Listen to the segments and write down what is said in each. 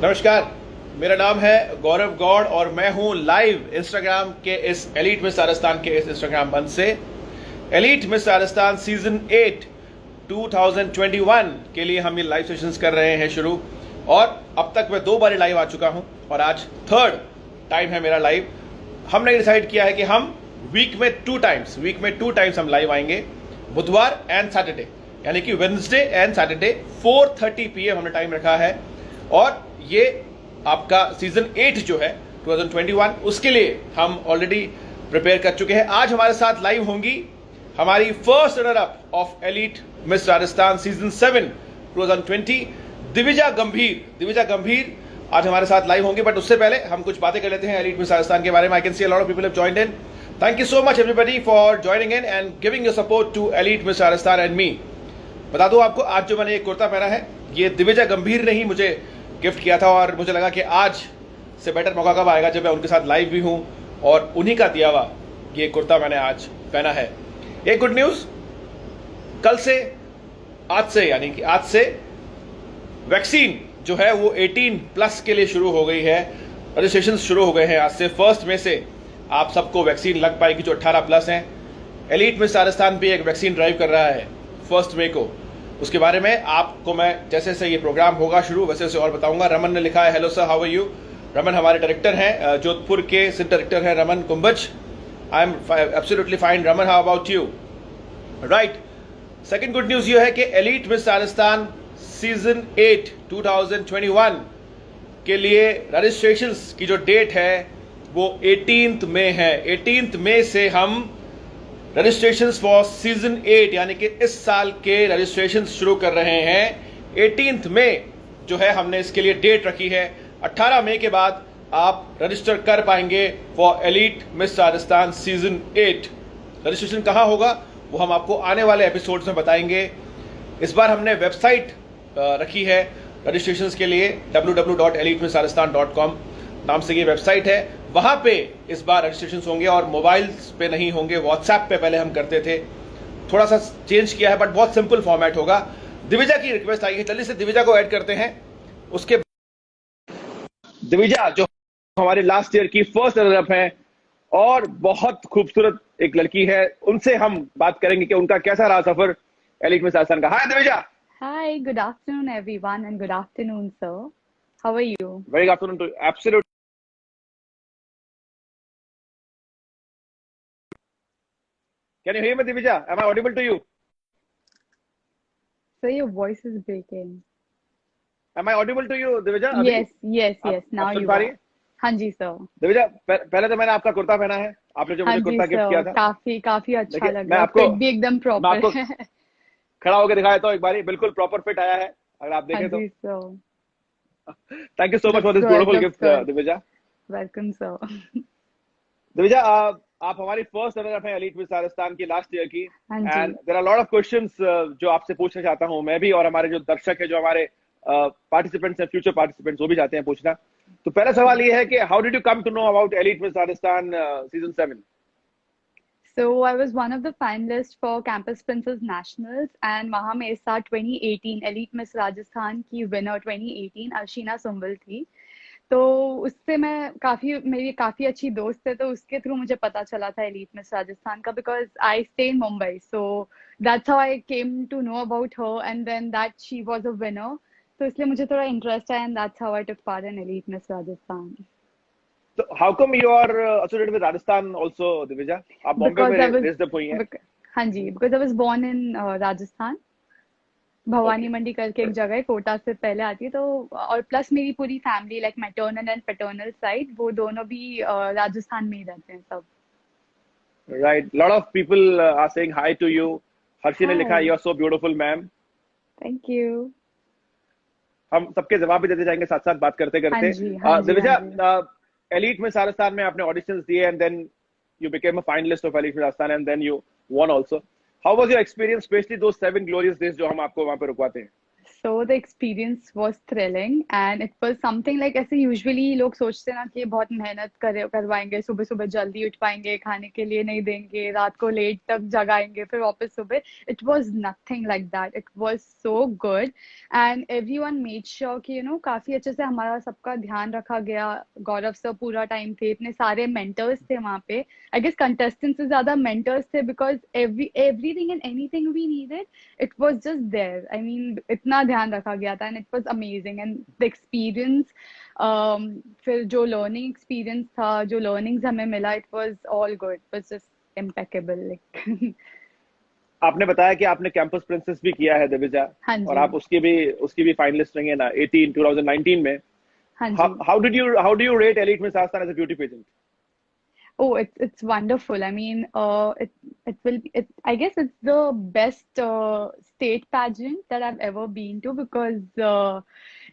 नमस्कार। मेरा नाम है गौरव गौड़ और मैं हूं लाइव इंस्टाग्राम के इस एलीट मिस राजस्थान के इस इंस्टाग्राम मंच से। एलीट मिस राजस्थान सीजन 8 2021 के लिए हम ये लाइव सेशंस कर रहे हैं शुरू, और अब तक मैं 2 बार लाइव आ चुका हूं और आज थर्ड टाइम है मेरा लाइव। हमने डिसाइड किया है कि हम वीक में टू टाइम्स हम लाइव आएंगे, बुधवार एंड सैटरडे, यानी कि वेडनेसडे एंड सैटरडे 4:30 PM हमने टाइम रखा है। और ये आपका सीजन 8 जो है 2021, उसके लिए हम ऑलरेडी प्रिपेयर कर चुके हैं। आज हमारे साथ लाइव होंगी हमारी first runner up of elite miss Rajasthan season 7 2020 Divija गंभीर आज हमारे साथ लाइव होंगे। बट उससे पहले हम कुछ बातें कर लेते हैं एलीट मिस राजस्थान के बारे में। I can see a lot of people have joined in. Thank you so much everybody for joining in and giving your support to elite miss Rajasthan and me. बता दूं आपको, आज जो मैंने ये कुर्ता पहना है ये दिविजा गंभीर ने ही मुझे गिफ्ट किया था, और मुझे लगा कि आज से बेटर मौका कब आएगा जब मैं उनके साथ लाइव भी हूं, और उन्हीं का दिया हुआ ये कुर्ता मैंने आज पहना है। ये गुड न्यूज, आज से वैक्सीन जो है वो 18+ के लिए शुरू हो गई है। रजिस्ट्रेशन शुरू हो गए हैं आज से। 1 मई से आप सबको वैक्सीन लग पाएगी जो 18+ हैं। एलीट मिस राजस्थान भी एक वैक्सीन ड्राइव कर रहा है 1 मई को। उसके बारे में आपको मैं जैसे जैसे ये प्रोग्राम होगा शुरू वैसे वैसे और बताऊंगा। रमन ने लिखा है, hello sir, how are you. Raman हमारे डायरेक्टर हैं, जोधपुर के सिट डायरेक्टर हैं Raman Kumbhaj. I am absolutely fine Raman, how about you. Right, second good news ये है कि एलीट मिस राजस्थान सीजन 8 2021 के लिए रजिस्ट्रेशन की जो डेट है वो 18 मई है। 18 मई से हम रजिस्ट्रेशन फॉर सीजन 8 यानी कि इस साल के रजिस्ट्रेशन शुरू कर रहे हैं। 18 मई जो है हमने इसके लिए डेट रखी है। 18 मई के बाद आप रजिस्टर कर पाएंगे for elite miss Rajasthan season 8। Registration कहां होगा वो हम आपको आने वाले एपिसोड्स में बताएंगे। इस बार हमने वेबसाइट रखी है रजिस्ट्रेशन के लिए, www.elitemissrajasthan.com नाम से ये वेबसाइट है। वहां पे इस बार रजिस्ट्रेशन होंगे और मोबाइल्स पे नहीं होंगे, व्हाट्सएप पे पहले हम करते थे, थोड़ा सा चेंज किया है बट बहुत सिंपल फॉर्मेट होगा। दिविजा की रिक्वेस्ट आई है, जल्दी से दिविजा को ऐड करते हैं। उसके दिविजा जो हमारी लास्ट ईयर की फर्स्ट रनर अप है और बहुत खूबसूरत एक लड़की है, उनसे हम बात करेंगे कि उनका कैसा रहा सफर एलीट मिस राजस्थान का। हाय Divija. Hi, good afternoon everyone and good afternoon sir. How are you? Very good afternoon to you. Absolutely. Can you hear me, Divija? Am I audible to you? Sir, your voice is breaking. Am I audible to you, Divija? Yes, now you are. हाँ जी sir. Divija, पहले तो मैंने आपका कुर्ता पहना है, आपने जो मुझे कुर्ता गिफ्ट किया था, काफी अच्छा लग रहा है। फिट भी एकदम प्रॉपर है। खड़ा होकर दिखाया तो एक बार बिल्कुल प्रॉपर फिट आया है, अगर आप देखें तो। Thank you so much for this beautiful gift Divija. Welcome sir. Divija, आप हमारी फर्स्ट रनर अप हैं एलीट मिस राजस्थान की लास्ट ईयर की, and there are lot of questions जो आपसे पूछना चाहता हूं मैं भी, और हमारे जो दर्शक है, जो हमारे पार्टिसिपेंट्स हैं, फ्यूचर पार्टिसिपेंट्स, वो भी चाहते हैं पूछना। तो पहला सवाल ये है कि how did you come to know about elite miss Rajasthan season 7? So I was one of the finalists for Campus Princess Nationals and वहाँ मेरे साथ 2018 एलीट मिस राजस्थान की विनर 2018 अर्शिना सुंबल थी। तो उससे मेरी काफी अच्छी दोस्त है, तो उसके थ्रू मुझे पता चला था एलीट मिस राजस्थान का, because I stay in Mumbai, so that's how I came to know about her and then that she was a winner. तो इसलिए मुझे थोड़ा इंटरेस्ट है and that's how I took part in elite miss Rajasthan. So how come you are associated with Rajasthan also, Divija? आप बॉम्बे में raised up हुई हैं? हाँ जी, because I was born in Rajasthan, Bhavani मंडी करके एक जगह है, कोटा से पहले आती है। तो और प्लस मेरी पूरी family like maternal and paternal side, वो दोनों भी राजस्थान में ही रहते हैं सब। Right, lot of people are saying hi to you. Harshi ने लिखा, you are so beautiful, ma'am. Thank you. हम सबके जवाब भी देते जाएंगे साथ साथ बात करते करते। दिविजा, एलीट मिस राजस्थान में आपने ऑडिशंस दिए and then you became a finalist of elite miss Rajasthan and then you won also. How was your experience, especially those 7 glorious days जो हम आपको वहां पे रुकवाते हैं? So the experience was thrilling and it was something like ऐसे usually लोग सोचते हैं ना कि बहुत मेहनत करवाएंगे, सुबह सुबह जल्दी उठ पाएंगे, खाने के लिए नहीं देंगे, रात को लेट तक जगाएंगे, फिर वापस सुबह. It was nothing like that. It was so good and everyone made sure कि काफी अच्छे से हमारा सबका ध्यान रखा गया. गौरव सर पूरा टाइम थे, इतने सारे mentors थे वहाँ पे. I guess contestants से ज्यादा mentors थे because everything and anything we needed it was just there. I mean, इतना ध्यान रखा गया था and it was amazing and the experience फिर जो learning experience था, जो learnings हमें मिला, it was all good. It was just impeccable like. आपने बताया कि आपने कैंपस प्रिंसेस भी किया है दिविजा, हाँ और जी. आप उसकी भी फाइनलिस्ट रही है ना 2019 में. हाँ जी. How do you rate Elite Miss Rajasthan as a beauty pageant? Oh, it's wonderful. I mean, I guess it's the best state pageant that I've ever been to because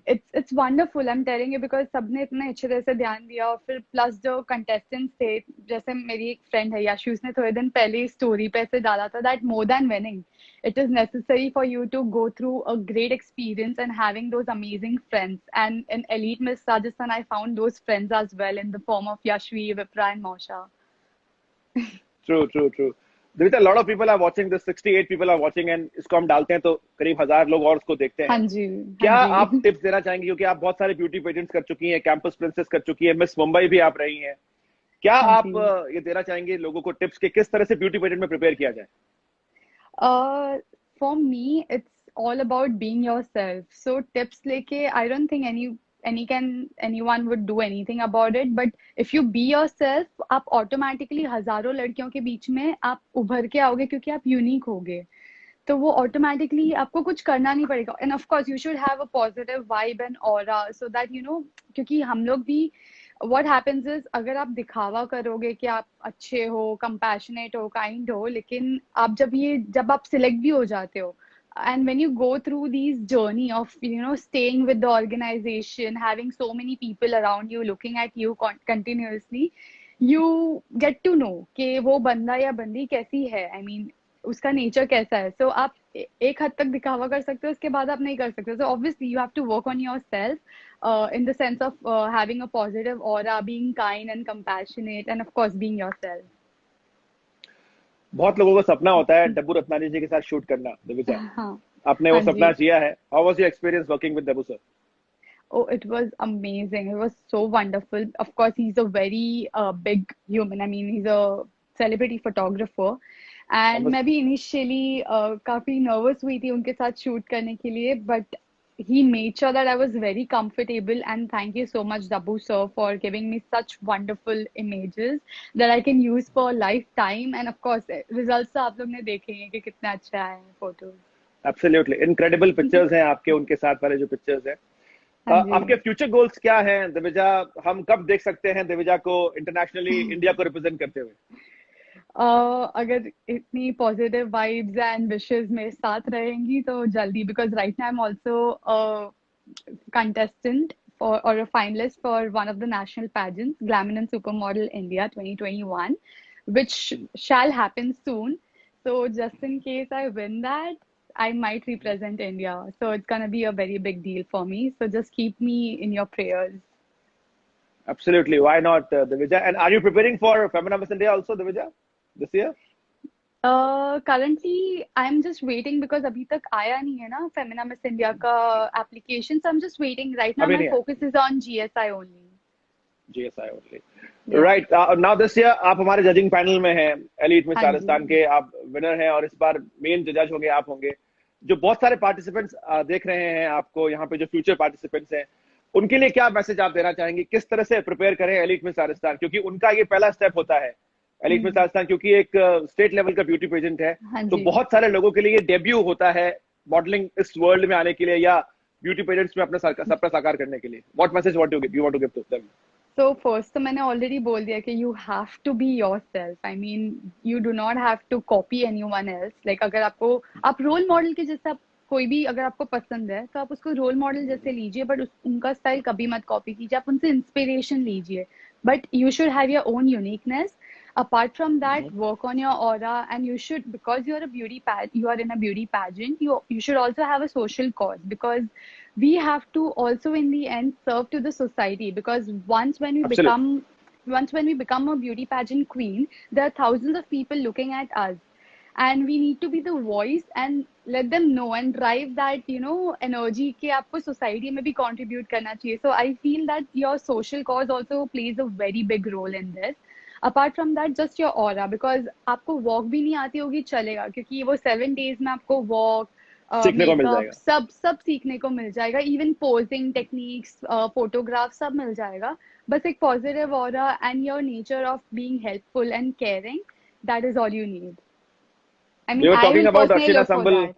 it's wonderful. I'm telling you because सबने इतने अच्छे तरह से ध्यान दिया और फिर plus जो contestants थे, जैसे मेरी एक friend है याशी, उसने थोड़े दिन पहले ही story पे ऐसे डाला था that more than winning, it is necessary for you to go through a great experience and having those amazing friends. And in Elite Miss Rajasthan, I found those friends as well in the form of Yashvi, Vipra, and Mosha. True. Divita, a lot of people are watching this. 68 people are watching and इसको हम डालते हैं तो करीब 1000 लोग और उसको देखते हाँ हैं. जी. क्या हाँ आप जी. टिप्स देना चाहेंगे, क्योंकि आप बहुत सारे ब्यूटी पेजेंट्स कर चुकी हैं, कैंपस प्रिंसेस कर चुकी है, मिस मुंबई भी आप रही हैं. क्या हाँ आप जी. ये देना चाहेंगे लोगों को टिप्स के किस तरह से ब्यूटी पेजेंट में प्रिपेयर किया जाए? For me, it's all about being yourself. So tips leke, I don't think anyone would do anything about it. But if you be yourself, आप automatically हजारों लड़कियों के बीच में आप उभर के आओगे क्योंकि आप unique होगे. तो वो ऑटोमेटिकली आपको कुछ करना नहीं पड़ेगा. And of course you should have a positive vibe and aura so that क्योंकि हम लोग भी व्हाट हैपेंस इज अगर आप दिखावा करोगे कि आप अच्छे हो, कंपैशनेट हो, काइंड हो, लेकिन आप जब आप सिलेक्ट भी हो जाते हो and when you go through these journey of staying with the organization, having so many people around you looking at you continuously, you get to know कि वो बंदा या बंदी कैसी है. I mean, उसका नेचर कैसा है. सो आप एक हद तक दिखावा कर सकते हो, उसके बाद आप नहीं कर सकते. So obviously you have to work on yourself in the sense of having a positive aura, being kind and compassionate and of course being yourself. बहुत लोगों का सपना होता है डब्बू रत्नानी जी के साथ शूट करना. दिविजा, हाँ. आपने वो हाँ सपना जी. जिया है. How was your experience working with Dabboo sir? Oh, it was amazing. It was so wonderful. Of course, he's a very big human. I mean, he's a celebrity photographer. And मैं भी initially काफी nervous हुई थी उनके साथ shoot करने के लिए, but he made sure that I was very comfortable. And thank you so much, Dabu sir, for giving me such wonderful images that I can use for lifetime. And of course, results तो आप लोग ने देखे हैं कि कितने अच्छे आए हैं photos. एब्सोल्युटली इनक्रेडिबल पिक्चर्स हैं आपके उनके साथ वाले जो पिक्चर्स हैं. हाँ जी. आपके फ्यूचर गोल्स क्या हैं दिविजा? हम कब देख सकते हैं दिविजा को इंटरनेशनली इंडिया को रिप्रेजेंट करते हुए? अगर इतनी पॉजिटिव वाइब्स एंड विशेस मेरे साथ रहेंगी तो जल्दी, because right now I am also contestant or a finalist for one of the national pageants, Glamour and Supermodel India 2021, which shall happen soon. So just in case I win that, I might represent India. So it's gonna be a very big deal for me. So just keep me in your prayers. Absolutely, why not, Divija? And are you preparing for Femina Miss India also, Divija, this year? Currently, I'm just waiting because अभी तक आया नहीं है ना Femina Miss India का application. So I'm just waiting. Right now, अभी my नहीं है. focus is on GSI only. GSI only. Yeah. Right. Now this year आप हमारे जजिंग पैनल में हैं, एलीट मिस हाँ जी. राजस्थान के आप विनर हैं, और इस बार मेन जज होंगे आप होंगे. जो बहुत सारे पार्टिसिपेंट्स देख रहे हैं आपको यहाँ पे, जो फ्यूचर पार्टिसिपेंट्स हैं, उनके लिए क्या मैसेज आप देना चाहेंगे? किस तरह से प्रिपेयर करें एलीट मिस राजस्थान, क्योंकि उनका ये पहला स्टेप होता है एलीट मिस राजस्थान, क्योंकि एक स्टेट लेवल का ब्यूटी पेजेंट है. हाँ तो जी. बहुत सारे लोगों के लिए ये डेब्यू होता है मॉडलिंग इस वर्ल्ड में आने के लिए, या ब्यूटी पेजेंट्स में अपना सपना साकार करने के लिए. What message you want to give to them? So first तो मैंने already बोल दिया कि you have to be yourself. I mean, you do not have to copy anyone else. Like अगर आप रोल मॉडल के जैसा कोई भी अगर आपको पसंद है तो आप उसको रोल मॉडल जैसे लीजिए, बट उनका स्टाइल कभी मत कॉपी कीजिए. आप उनसे इंस्पिरेशन लीजिए, but you should have your own uniqueness. Apart from that, work on your aura, and you should, because you're a you are in a beauty pageant, you should also have a social cause, because we have to also in the end serve to the society, because Absolutely. once when we become a beauty pageant queen, there are thousands of people looking at us, and we need to be the voice and let them know and drive that energy कि आपको society में भी contribute करना चाहिए. So I feel that your social cause also plays a very big role in this. Apart from that, just your aura, because आपको walk भी नहीं आती होगी चलेगा, क्योंकि वो 7 days में आपको walk, सीखने को मिल मेकअप, जाएगा। सब सब सीखने को मिल जाएगा. इवन पोजिंग टेक्निक्स, फोटोग्राफ सब मिल जाएगा. बस एक positive aura and your nature of being helpful and caring, that is all you need. I We mean, were I talking will about personally Arshina look for Sambal, that.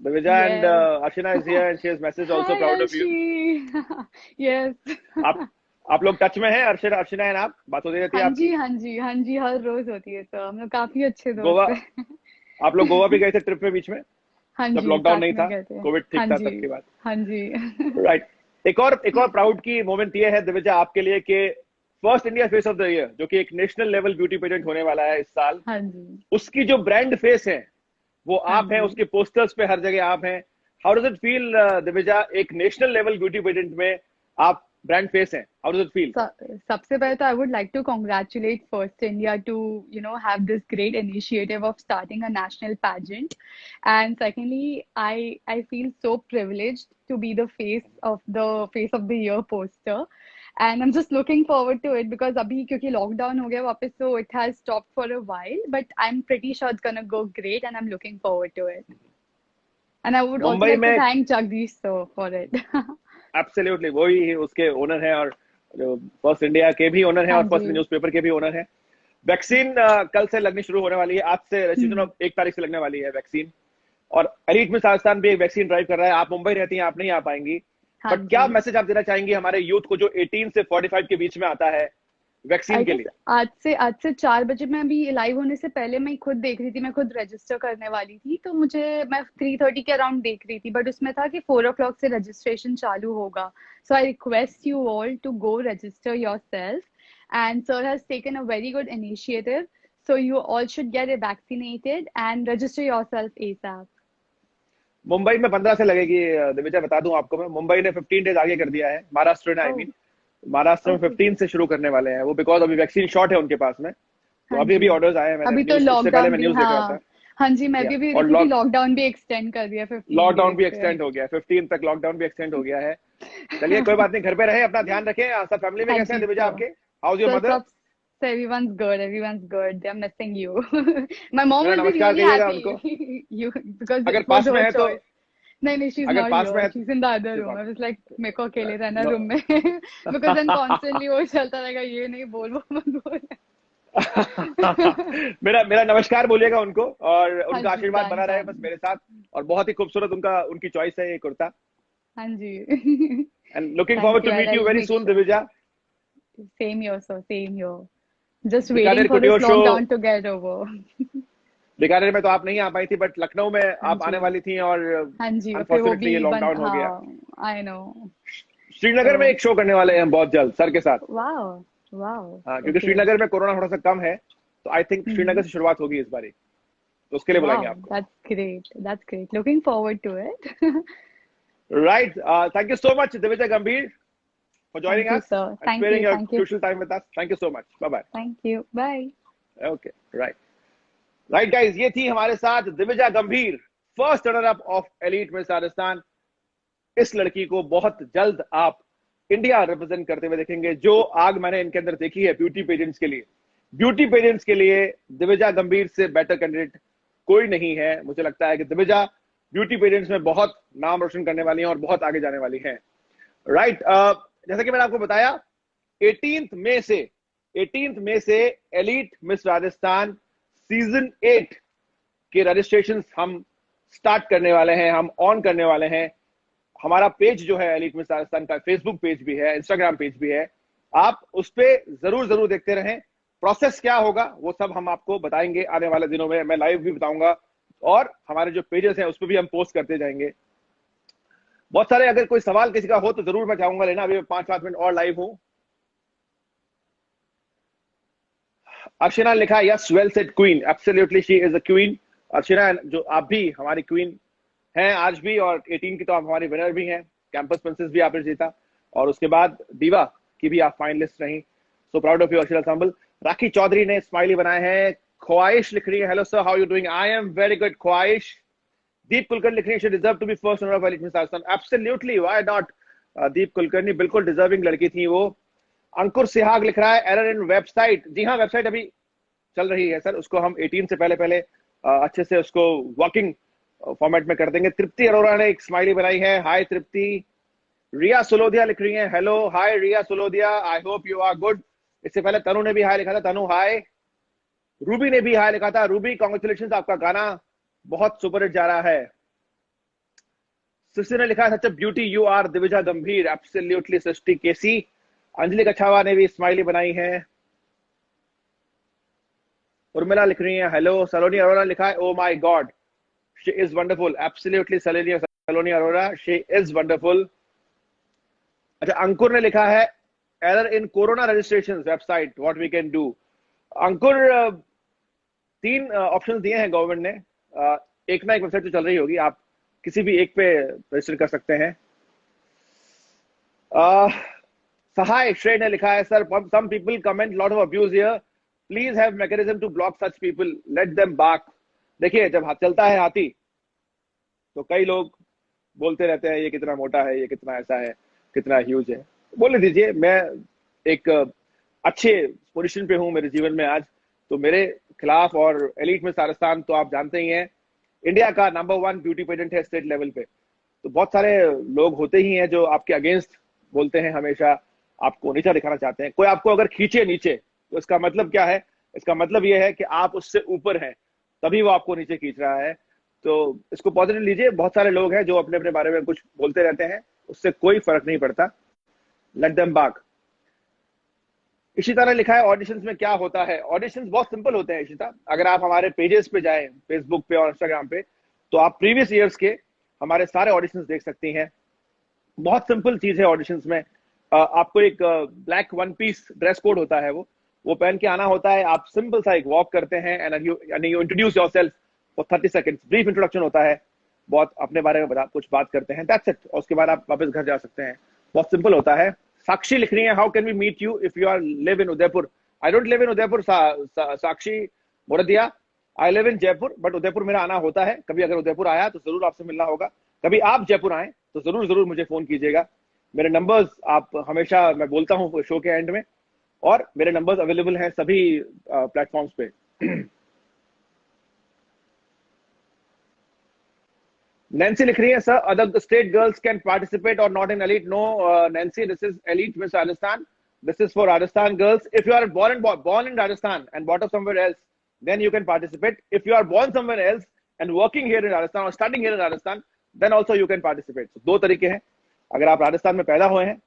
Divija, and Yes. Arshina is here and she has messaged also Hi, proud of you. Arshi. Yes. आप लोग touch में हैं? अर्शिना अर्शिना and आप बात होती रहती है हाँ आपकी? जी, हाँ जी, हाँ जी, हर रोज होती है, तो हम लोग काफी अच्छे गोवा, दोस्त हैं. आप लोग गोवा भी गए थे ट्रिप में बीच में, हाँ जब जी, लॉकडाउन साथ नहीं में था, गए थे. कोविड हाँ ठीक था जी, तब की बात। हाँ जी. राइट। एक और प्राउड की मोमेंट ये है दिविजा आपके लिए कि first India face of the year, जो कि एक नेशनल लेवल ब्यूटी पेजेंट होने वाला है इस साल, हाँ जी, उसकी जो ब्रांड फेस है वो हाँ आप हैं, जी. उसके पोस्टर्स पे हर जगह आप हैं. How does it feel Divija, एक नेशनल लेवल ब्यूटी पेजेंट में आप ब्रांड फेस हैं? How does it feel? सबसे पहले तो I would like to congratulate First India to have this great initiative of starting a national pageant, and secondly I feel so privileged to be the face of the year poster, and I'm just looking forward to it, because अभी क्योंकि lockdown हो गया वापस, so it has stopped for a while, but I'm pretty sure it's gonna go great, and I'm looking forward to it. And I would also Mumbai like to में thank Jagdish sir for it. Absolutely वही उसके owner हैं, और first India के भी owner हैं हाँ और फर्स्ट जी, न्यूज़पेपर के भी ओनर हैं. वैक्सीन कल से लगनी शुरू होने वाली है, आज से रजिस्ट्रेशन 1 तारीख से लगने वाली है वैक्सीन, और एलीट में राजस्थान भी एक वैक्सीन ड्राइव कर रहा है. आप मुंबई रहती हैं, आप नहीं आ पाएंगी, हाँ बट क्या जी. मैसेज आप देना चाहेंगी हमारे यूथ को जो 18 से 45 के बीच में आता है वैक्सीन आई के गेस लिए? आज से 4 बजे, मैं अभी लाइव होने से पहले मैं खुद देख रही थी, मैं खुद रजिस्टर करने वाली थी, तो मैं 3:30 के अराउंड देख रही थी, बट उसमें था कि 4 o'clock से रजिस्ट्रेशन चालू होगा. So I request you all to go register yourself, and sir has taken a very good initiative, so you all should get vaccinated and register yourself ASAP. Mumbai में 15 से लगेगी दिविजा, बता दूं आपको, मैं मुंबई ने 15 डेज आगे कर दिया है, महाराष्ट्र ने, आई ओह, मीन महाराष्ट्र में ओके. 15 से शुरू करने वाले हैं वो, बिकॉज अभी वैक्सीन शॉर्ट है उनके पास में. तो हाँ अभी जी. अभी ऑर्डर्स आए हैं, मैंने अभी तो न्यूज, इससे पहले लॉकडाउन मैं भी, न्यूज देख रहा था. हाँ. हाँ जी, मैं या भी अभी और देखी थी, लॉकडाउन भी एक्सटेंड कर दिया 15 लॉकडाउन डेज भी से. एक्सटेंड हो गया, 15 तक लॉकडाउन भी एक्सटेंड हो गया है. चलिए कोई बात नहीं, घर पे रहें, अपना ध्यान रखें. सब फैमिली में हाँ कैसे हैं जी दिविजा सर. आपके? How is your So, mother? everyone's good. Everyone's good. They're missing you. My mom मेरा will be नमस्कार really कहिएगा उनको, happy. Because अगर it was पास में her है तो. choice. No, she's अगर not पास में here. है She's in the other तो room. I was like, मेरे को अकेले रहना नो. रूम में. Because then constantly वो चलता रहेगा, ये नहीं बोल, वो मत बोल. मेरा मेरा नमस्कार बोलिएगा उनको, और हाँ उनका जी, आशीर्वाद बना डन रहे बस डन. मेरे साथ. और बहुत ही खूबसूरत उनकी चॉइस है ये कुर्ता. हाँ जी. And looking forward Thank to you. Meet you I'll very make soon sure. Divija. Same here, sir. Same here. Just waiting Bikaner for this couture show, lockdown to get over. Bikaner में तो आप नहीं आ पाई थी, बट लखनऊ में हाँ आप आने जी. वाली थी, और हाँ जी, और फिर वो अनफॉर्चुनेटली ये भी बंद. लॉकडाउन हो गया. हाँ, आई नो. श्रीनगर में तो एक शो करने वाले हैं हम बहुत जल्द सर के साथ. वाओ, वाओ, हाँ, क्योंकि ओके. श्रीनगर में कोरोना थोड़ा सा कम है, तो आई थिंक श्रीनगर से शुरुआत होगी इस बारी, तो उसके लिए बुलाएंगे वाओ, आपको. That's great. Looking forward to it. Right. Thank you so much Divija Gambhir for joining thank you us sir. and thank sparing you, your thank you, crucial time with us. Thank you so much. Bye bye. Thank you. Bye. Okay, right guys, ये थी हमारे साथ Divija Gambhir, first runner up of elite miss Rajasthan. इस लड़की को बहुत जल्द आप इंडिया रिप्रेजेंट करते हुए देखेंगे. जो आग मैंने इनके अंदर देखी है ब्यूटी पेजेंट्स के लिए दिविजा गंभीर से बेटर कैंडिडेट कोई नहीं है. मुझे लगता है कि दिविजा ब्यूटी पेजेंट्स में बहुत नाम रोशन करने वाली हैं और बहुत आगे जाने वाली हैं. राइट. जैसा कि मैंने आपको बताया, 18 मई से एलीट मिस राजस्थान सीजन 8 के रजिस्ट्रेशन हम स्टार्ट करने वाले हैं, हम ऑन करने वाले हैं. हमारा पेज जो है एलीट मिस राजस्थान का, फेसबुक पेज भी है, इंस्टाग्राम पेज भी है, आप उस पर जरूर देखते रहें. प्रोसेस क्या होगा वो सब हम आपको बताएंगे आने वाले दिनों में. मैं लाइव भी बताऊंगा, और हमारे जो पेजेस हैं उस पर भी हम पोस्ट करते जाएंगे. बहुत सारे, अगर कोई सवाल किसी का हो तो जरूर मैं चाहूंगा लेना. अभी 5-7 मिनट और लाइव हूं. अर्चना लिखा है yes well said queen, absolutely she is a queen. Archana, जो आप भी हमारी क्वीन हैं आज भी, और 18 की तो आप हमारी विनर भी हैं, कैंपस प्रिंसेस भी आपने जीता, और उसके बाद दीवा की भी आप फाइनलिस्ट रही। So proud of you Archana Sambal. Rakhi Chaudhary ने स्माइली बनाए हैं। ख्वाहिश लिख रही है hello sir how you doing, I am very good Khwahish. Deep Kulkarni लिख रही है she deserve to be first runner of elite miss Rajasthan, absolutely why not. Deep Kulkarni बिल्कुल डिजर्विंग लड़की थी वो। अंकुर सिहाग लिख रहा है एरर इन वेबसाइट, जी हाँ वेबसाइट अभी चल रही है सर, उसको हम 18 से पहले पहले अच्छे से उसको वर्किंग फॉर्मेट में कर देंगे। तृप्ति अरोड़ा ने एक स्माइली बनाई है, हाय तृप्ति। रिया सुलोदिया लिख रही है hello, hi Riya Sulodia, I hope you are good. इससे पहले तनु ने भी हाय लिखा था, तनु हाय। रूबी ने भी हाय लिखा था, रूबी कॉन्ग्रेचुलेशन, आपका गाना बहुत सुपरहिट जा रहा है। सृष्टि ने लिखा है such a beauty you are Divija Gambhir, absolutely Srishti KC. Anjali Kachhawa ने भी स्माइली बनाई है। उर्मिला लिख रही है हेलो। सलोनी अरोरा लिखा है oh my god she is wonderful, absolutely Saloni Arora she is wonderful. अच्छा, अंकुर ने लिखा है error in corona registration website what we can do. Ankur, 3 options दिए हैं गवर्नमेंट ने, एक ना एक वेबसाइट तो चल रही होगी, आप किसी भी एक पे रजिस्टर कर सकते हैं। सहाय श्रेय ने लिखा है sir some people comment lot of abuse here, please have mechanism to block such people, let them back. देखिए, जब चलता है हाथी तो कई लोग बोलते रहते हैं ये कितना मोटा है, ये कितना ऐसा है, कितना ह्यूज है, बोले दीजिए। मैं एक अच्छे पोजीशन पे हूं मेरे जीवन में आज, तो मेरे खिलाफ, और एलीट मिस राजस्थान तो आप जानते ही हैं इंडिया का नंबर 1 ब्यूटी पेजेंट है स्टेट लेवल पे, तो बहुत सारे लोग होते ही हैं जो आपके अगेंस्ट बोलते हैं, हमेशा आपको नीचा दिखाना चाहते हैं। कोई आपको अगर खींचे नीचे तो इसका मतलब क्या है? इसका मतलब यह है कि आप उससे ऊपर हैं, तभी वो आपको नीचे खींच रहा है। तो इसको पॉजिटिव लीजिए। बहुत सारे लोग हैं जो अपने अपने बारे में कुछ बोलते रहते हैं, उससे कोई फर्क नहीं पड़ता, लेट देम बैक। इशिता ने लिखा है ऑडिशंस में क्या होता है। ऑडिशंस बहुत सिंपल होते हैं इशिता, अगर आप हमारे पेजेस पे जाएं, फेसबुक पे और इंस्टाग्राम पे, तो आप प्रीवियस ईयर्स के हमारे सारे ऑडिशंस देख सकती हैं। बहुत सिंपल चीज है ऑडिशंस में। आपको एक black one piece dress code होता है, वो पहन के आना होता है। आप सिंपल सा एक वॉक करते हैं and you introduce yourself for 30 seconds, brief introduction होता है, बहुत अपने बारे में कुछ बात करते हैं, दैट्स इट। और उसके बाद आप वापस घर जा सकते हैं, बहुत सिंपल होता है। साक्षी लिख रही है how can we meet you if you are live in Udaipur. I don't live in Udaipur Sakshi Mordiya, I live in Jaipur, but Udaipur मेरा आना होता है कभी। अगर उदयपुर आया तो जरूर आपसे मिलना होगा। कभी आप जयपुर आए तो जरूर जरूर मुझे फोन कीजिएगा। मेरे नंबर्स आप हमेशा, मैं बोलता हूँ शो के एंड में, और मेरे नंबर्स अवेलेबल हैं सभी प्लेटफॉर्म्स पे। नैन्सी लिख रही है sir other state girls can participate or not in elite. No Nancy, this is elite miss Rajasthan, this is for Rajasthan girls. If you are born in Rajasthan and brought up somewhere else, then you can participate. If you are born somewhere else and working here in Rajasthan or studying here in Rajasthan, then also you can participate. So, 2 तरीके हैं। अगर आप राजस्थान में पैदा हुए हैं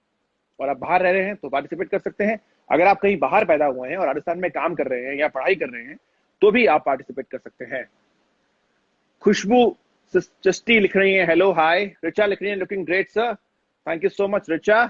और आप बाहर रह रहे हैं तो पार्टिसिपेट कर सकते हैं। अगर आप कहीं बाहर पैदा हुए हैं और राजस्थान में काम कर रहे हैं या पढ़ाई कर रहे हैं तो भी आप पार्टिसिपेट कर सकते हैं। खुशबू चस्टी लिख रही है हेलो हाय। रिचा लिख रही है looking great sir, thank you so much Richa.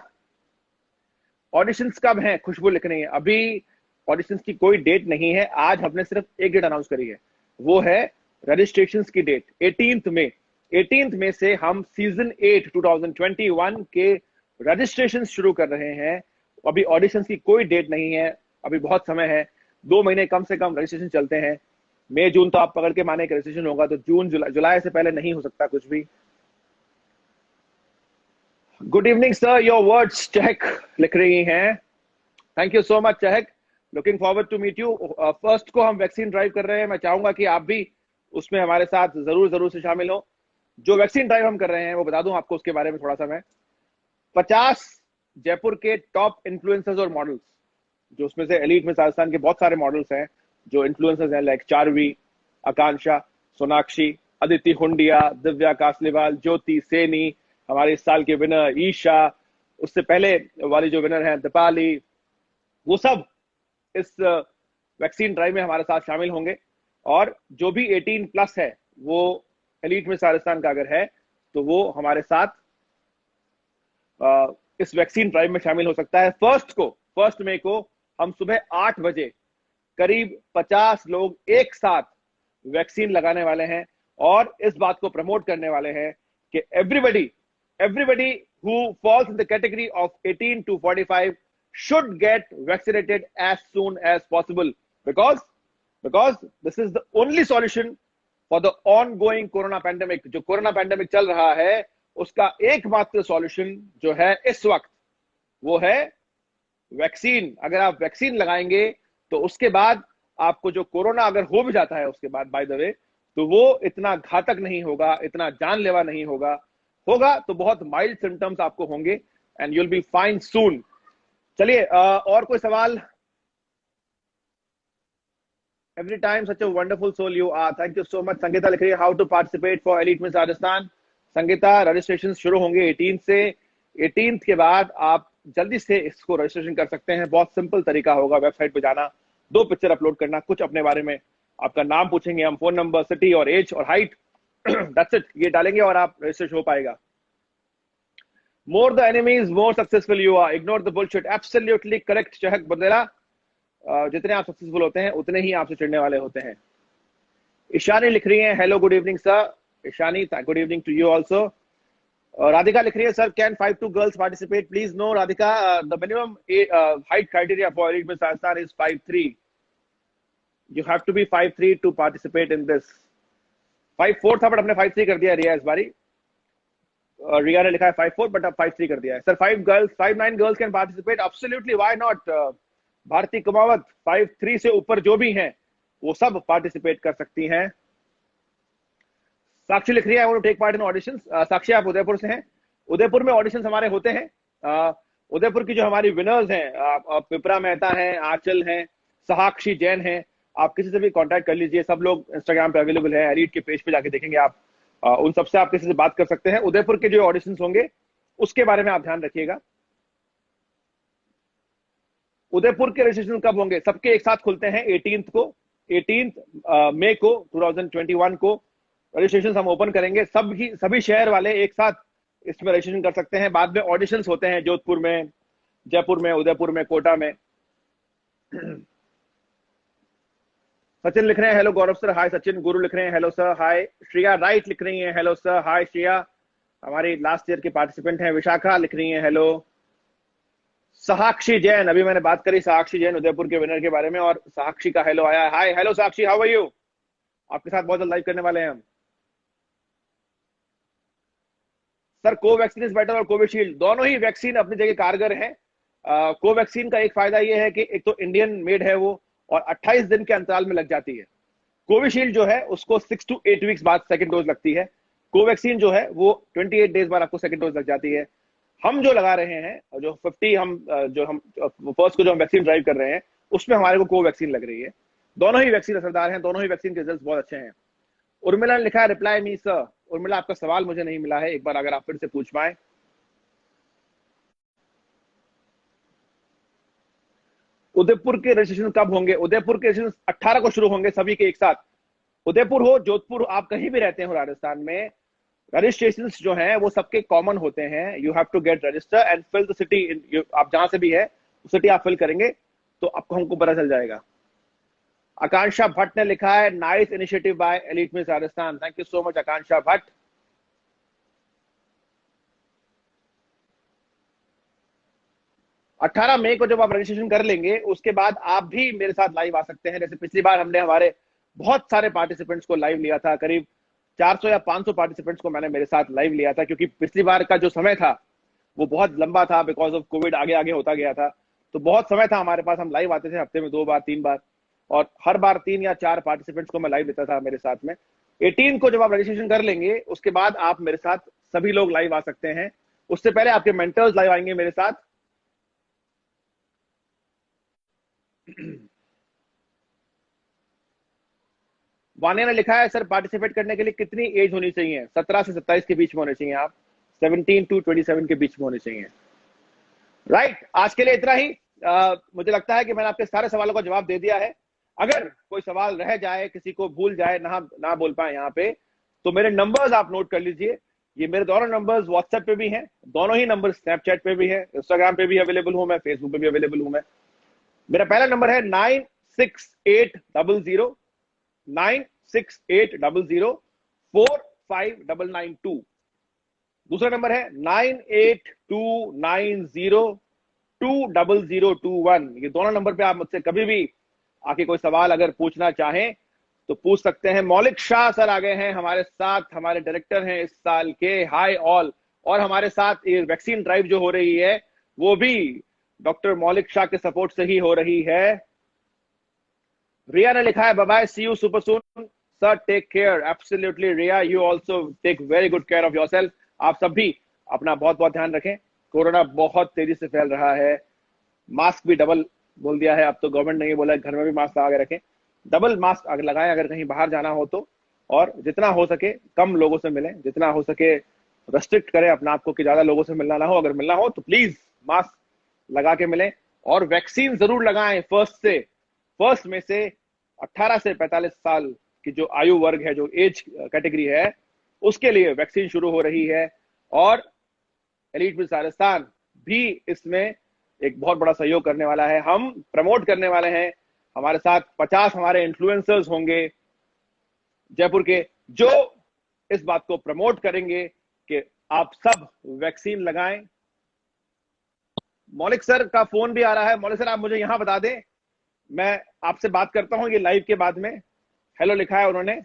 Auditions कब हैं? खुशबू लिख रही है अभी ऑडिशंस की कोई डेट नहीं है। आज हमने सिर्फ एक डेट अनाउंस करी है, वो है रजिस्ट्रेशंस की डेट 18th मई। 18th मई से हम सीजन 8 2021 के रजिस्ट्रेशन शुरू कर रहे हैं। अभी ऑडिशंस की कोई डेट नहीं है, अभी बहुत समय है, 2 महीने कम से कम रजिस्ट्रेशन चलते हैं। मई जून तो आप पकड़ के माने कि रजिस्ट्रेशन होगा, तो जून जुलाई से पहले नहीं हो सकता कुछ भी। Good evening sir, your words Chahak लिख रही हैं, thank you so much Chahak, looking forward to meet you. First को हम वैक्सीन ड्राइव कर रहे हैं, मैं चाहूंगा कि आप भी उसमें हमारे साथ जरूर से शामिल हो। जो वैक्सीन ड्राइव हम कर रहे हैं वो बता दूं आपको उसके बारे में थोड़ा सा मैं। 50 जयपुर के टॉप इन्फ्लुएंसर्स और मॉडल्स, जो उसमें से एलीट में राजस्थान के बहुत सारे मॉडल्स हैं जो इन्फ्लुएंसर्स हैं, लाइक चारवी, आकांक्षा, सोनाक्षी, अदिति हुंडिया, दिव्या कासलीवाल, ज्योति सेनी, हमारे इस साल के विनर ईशा, उससे पहले वाली जो विनर है दीपाली, वो सब इस वैक्सीन ड्राइव में हमारे साथ शामिल होंगे। और जो भी 18+ है वो एलीट मिस राजस्थान का अगर है तो वो हमारे साथ इस वैक्सीन ड्राइव में शामिल हो सकता है। फर्स्ट मई को हम सुबह 8 बजे करीब 50 लोग एक साथ वैक्सीन लगाने वाले हैं और इस बात को प्रमोट करने वाले हैं कि everybody who falls in the category of 18 to 45 should get vaccinated as soon as possible because this is the only solution for the ongoing corona pandemic. जो कोरोना पैंडेमिक चल रहा है उसका एकमात्र सॉल्यूशन जो है इस वक्त वो है वैक्सीन। अगर आप वैक्सीन लगाएंगे तो उसके बाद आपको जो कोरोना अगर हो भी जाता है उसके बाद बाय द वे, तो वो इतना घातक नहीं होगा, इतना जानलेवा नहीं होगा तो बहुत माइल्ड सिम्टम्स आपको होंगे and you'll be fine soon. चलिए और कोई सवाल? Every time such a wonderful soul you are, thank you so much. Sangeeta लिख रही है how to participate for elite miss Rajasthan. Sangeeta, registration शुरू होंगे 18 से। 18 के बाद आप जल्दी से इसको रजिस्ट्रेशन कर सकते हैं। बहुत सिंपल तरीका होगा, वेबसाइट पे जाना, 2 पिक्चर अपलोड करना, कुछ अपने बारे में, आपका नाम पूछेंगे हम, फोन नंबर, सिटी और एज और हाइट, दैट्स इट, ये डालेंगे और आप रजिस्ट्रेशन हो पाएगा। More the enemies more successful you are, ignore the bullshit, absolutely correct Chahak Bundela. जितने आप सक्सेसफुल होते हैं उतने ही आपसे चिढ़ने वाले होते हैं। ईशानी लिख रही है hello good evening sir. Ishani, good evening to you also. Radhika लिख रही है sir can 5 girls participate please? No Radhika, the minimum height criteria for elite miss Rajasthan is 5'3". You have to be 5'3" to participate in this. 5'4" था but हमने 5'3" कर दिया रिया इस बारी। रिया ने लिखा है 5'4" बट अब 5'3" कर दिया है। Sir 5'9" girls can participate? Absolutely, why not. Bharti Kumawat, 5'3" से ऊपर जो भी हैं वो सब पार्टिसिपेट कर सकती हैं। साक्षी लिख रही है I want to take part in auditions. Sakshi आप उदयपुर से हैं। उदयपुर में ऑडिशंस हमारे होते हैं। उदयपुर की जो हमारी विनर्स हैं, पिपरा मेहता हैं, आंचल हैं, साक्षी जैन हैं, आप किसी से भी कांटेक्ट कर लीजिए, सब लोग इंस्टाग्राम पे अवेलेबल है, एलीट के पेज पे जाके देखेंगे आप, उन सबसे आप किसी से बात कर सकते हैं। उदयपुर के जो ऑडिशंस होंगे उसके बारे में आप ध्यान रखिएगा। उदयपुर के रजिस्ट्रेशन कब होंगे? सबके एक साथ खुलते हैं 18 मई को 2021 को रजिस्ट्रेशन हम ओपन करेंगे। सभी शहर वाले एक साथ इसमें रजिस्ट्रेशन कर सकते हैं। बाद में ऑडिशंस होते हैं जोधपुर में, जयपुर में, उदयपुर में, कोटा में। सचिन लिख रहे हैं हेलो गौरव सर, हाय सचिन। गुरु लिख रहे हैं हेलो सर, हाय। श्रेया राइट लिख रही हैं हेलो सर, हाय श्रेया, हमारी लास्ट ईयर की पार्टिसिपेंट हैं। विशाखा लिख रही हैं हेलो। साक्षी जैन, अभी मैंने बात करी साक्षी जैन उदयपुर के विनर के बारे में और साक्षी का हेलो आया। Hi, hello Sakshi, how are you? आपके साथ बहुत जल्द लाइव करने वाले हैं हम। Sir Covaxin is better or Covishield? दोनों ही वैक्सीन अपनी जगह कारगर है। कोवैक्सीन का एक फायदा ये है कि एक तो इंडियन मेड है वो और 28 दिन के अंतराल में लग जाती है। कोविशील्ड जो है उसको 6 to 8 वीक्स बाद सेकंड डोज लगती है। कोवैक्सीन जो है वो 28 डेज बाद आपको सेकंड डोज लग जाती है। हम जो लगा रहे हैं, जो 50 हम फर्स्ट को जो हम वैक्सीन ड्राइव कर रहे हैं उसमें हमारे को कोवैक्सीन लग रही है। दोनों ही वैक्सीन असरदार हैं, दोनों ही वैक्सीन के रिजल्ट बहुत अच्छे हैं। उर्मिला ने लिखा है रिप्लाई मी सर। उर्मिला, आपका सवाल मुझे नहीं मिला है, एक बार अगर आप फिर से पूछ पाए। उदयपुर के रजिस्ट्रेशन कब होंगे? उदयपुर के रजिस्ट्रेशन 18 को शुरू होंगे, सभी के एक साथ। उदयपुर हो, जोधपुर, आप कहीं भी रहते हो राजस्थान में, रजिस्ट्रेशन जो हैं वो सबके कॉमन होते हैं। You have to get register and fill the city. आप जहां से भी है सिटी आप फिल करेंगे तो आपको हमको पता चल जाएगा। आकांक्षा भट्ट ने लिखा है nice initiative by elite miss Rajasthan. Thank you so much Akanksha Bhatt. अठारह मई को जब आप रजिस्ट्रेशन कर लेंगे उसके बाद आप भी मेरे साथ लाइव आ सकते हैं। जैसे पिछली बार हमने हमारे बहुत सारे पार्टिसिपेंट्स को लाइव लिया था, करीब 400 या 500 पार्टिसिपेंट्स को मैंने मेरे साथ लाइव लिया था, क्योंकि पिछली बार का जो समय था वो बहुत लंबा था, बिकॉज ऑफ कोविड आगे आगे होता गया था। तो बहुत समय था हमारे पास, हम लाइव आते थे हफ्ते में 2 बार 3 बार, और हर बार 3 या 4 पार्टिसिपेंट्स को मैं लाइव लेता था मेरे साथ में। 18 को जब आप रजिस्ट्रेशन कर लेंगे उसके बाद आप मेरे साथ सभी लोग लाइव आ सकते हैं। उससे पहले आपके मेंटर्स लाइव आएंगे मेरे साथ। वानिया ने लिखा है सर पार्टिसिपेट करने के लिए कितनी एज होनी चाहिए? 17 से 27 के बीच में होने चाहिए आप, 17 to 27 के बीच में होने चाहिए। राइट, आज के लिए इतना ही। मुझे लगता है कि मैंने आपके सारे सवालों का जवाब दे दिया है। अगर कोई सवाल रह जाए, किसी को भूल जाए, ना बोल पाए यहाँ पे, तो मेरे नंबर्स आप नोट कर लीजिए। ये मेरे दोनों नंबर्स व्हाट्सएप पे भी हैं, दोनों ही नंबर स्नैपचैट पे भी है, इंस्टाग्राम पे भी अवेलेबल हूं मैं, फेसबुक पे भी अवेलेबल हूं मैं। मेरा पहला नंबर है 9644 96800 96800 45992। दूसरा नंबर है 9829020021। ये दोनों नंबर पे आप मुझसे कभी भी आके कोई सवाल अगर पूछना चाहें तो पूछ सकते हैं। मौलिक शाह सर आ गए हैं हमारे साथ, हमारे डायरेक्टर हैं इस साल के। Hi all. और हमारे साथ ये वैक्सीन ड्राइव जो हो रही है वो भी डॉक्टर मौलिक शाह के सपोर्ट से ही हो रही है। रिया ने लिखा है, bye bye, see you super soon sir, take care. Absolutely Riya, you also take very good care of yourself. आप सब भी अपना बहुत बहुत ध्यान रखें। कोरोना बहुत तेजी से फैल रहा है। मास्क भी डबल बोल दिया है अब तो, गवर्नमेंट ने ये बोला है घर में भी मास्क लगा के रखें। डबल मास्क अगर लगाएं अगर कहीं बाहर जाना हो तो, और जितना हो सके कम लोगों से मिलें, जितना हो सके रेस्ट्रिक्ट करें अपने आप को कि ज्यादा लोगों से मिलना ना हो। अगर मिलना हो तो प्लीज मास्क लगा के मिलें, और वैक्सीन जरूर लगाएं। फर्स्ट में से 18 से 45 साल की जो आयु वर्ग है, जो एज कैटेगरी है, उसके लिए वैक्सीन शुरू हो रही है। और एलीट मिस राजस्थान भी इसमें एक बहुत बड़ा सहयोग करने वाला है। हम प्रमोट करने वाले हैं, हमारे साथ 50 हमारे इन्फ्लुएंसर्स होंगे जयपुर के, जो इस बात को प्रमोट करेंगे कि आप सब वैक्सीन लगाएं। मौलिक सर का फोन भी आ रहा है। मौलिक सर, आप मुझे यहां बता दें, मैं आपसे बात करता हूं ये लाइव के बाद में। हेलो लिखा है उन्होंने।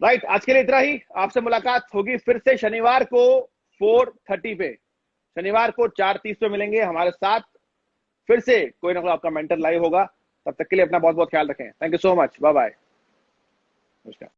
राइट, आज के लिए इतना ही। आपसे मुलाकात होगी फिर से शनिवार को 4:30 पे। शनिवार को 4:30 पे मिलेंगे हमारे साथ। फिर से कोई ना कोई आपका मेंटर लाइव होगा। तब तक के लिए अपना बहुत बहुत ख्याल रखें। Thank you so much. Bye bye. नमस्कार।